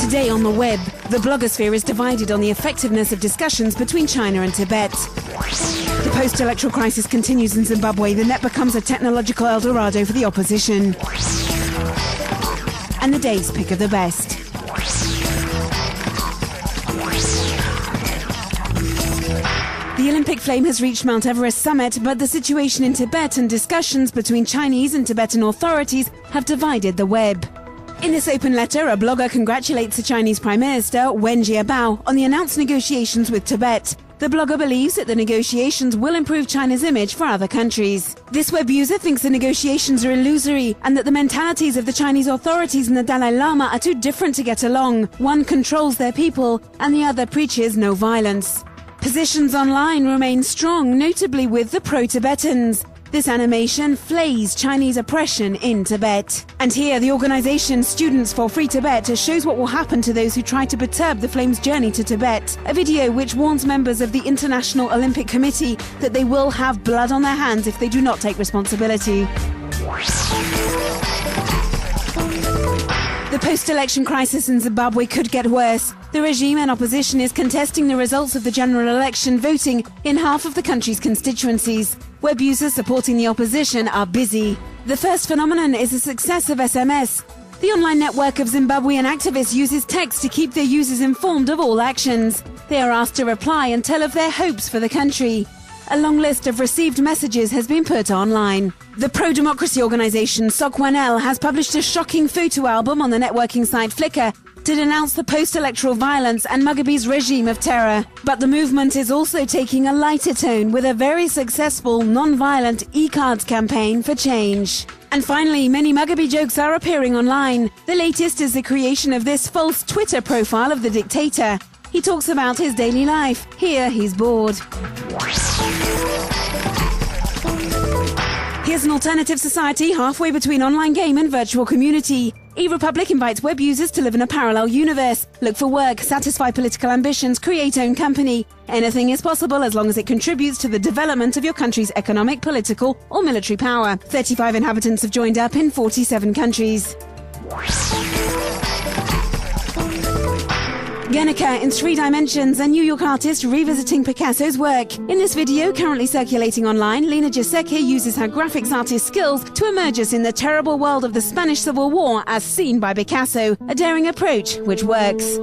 Today on the web, the blogosphere is divided on the effectiveness of discussions between China and Tibet. The post-electoral crisis continues in Zimbabwe. The net becomes a technological El Dorado for the opposition. And the day's pick of the best. The Olympic flame has reached Mount Everest summit, but the situation in Tibet and discussions between Chinese and Tibetan authorities have divided the web. In this open letter, a blogger congratulates the Chinese Prime Minister, Wen Jiabao, on the announced negotiations with Tibet. The blogger believes that the negotiations will improve China's image for other countries. This web user thinks the negotiations are illusory and that the mentalities of the Chinese authorities and the Dalai Lama are too different to get along. One controls their people and the other preaches no violence. Positions online remain strong, notably with the pro-Tibetans. This animation flays Chinese oppression in Tibet. And here, the organization Students for Free Tibet shows what will happen to those who try to perturb the flame's journey to Tibet. A video which warns members of the International Olympic Committee that they will have blood on their hands if they do not take responsibility. The post-election crisis in Zimbabwe could get worse. The regime and opposition is contesting the results of the general election, voting in half of the country's constituencies. Web users supporting the opposition are busy. The first phenomenon is the success of SMS. The online network of Zimbabwean activists uses text to keep their users informed of all actions. They are asked to reply and tell of their hopes for the country. A long list of received messages has been put online. The pro-democracy organization Sokwanel has published a shocking photo album on the networking site Flickr to denounce the post-electoral violence and Mugabe's regime of terror. But the movement is also taking a lighter tone with a very successful non-violent e-cards campaign for change. And finally, many Mugabe jokes are appearing online. The latest is the creation of this false Twitter profile of the dictator. He talks about his daily life. Here he's bored. Here's an alternative society halfway between online game and virtual community. Erepublik invites web users to live in a parallel universe. Look for work, satisfy political ambitions, create own company. Anything is possible as long as it contributes to the development of your country's economic, political or military power. 35 inhabitants have joined up in 47 countries. Guernica in 3 dimensions, a New York artist revisiting Picasso's work. In this video, currently circulating online, Lena Giuseppe uses her graphics artist skills to immerse us in the terrible world of the Spanish Civil War as seen by Picasso, a daring approach which works.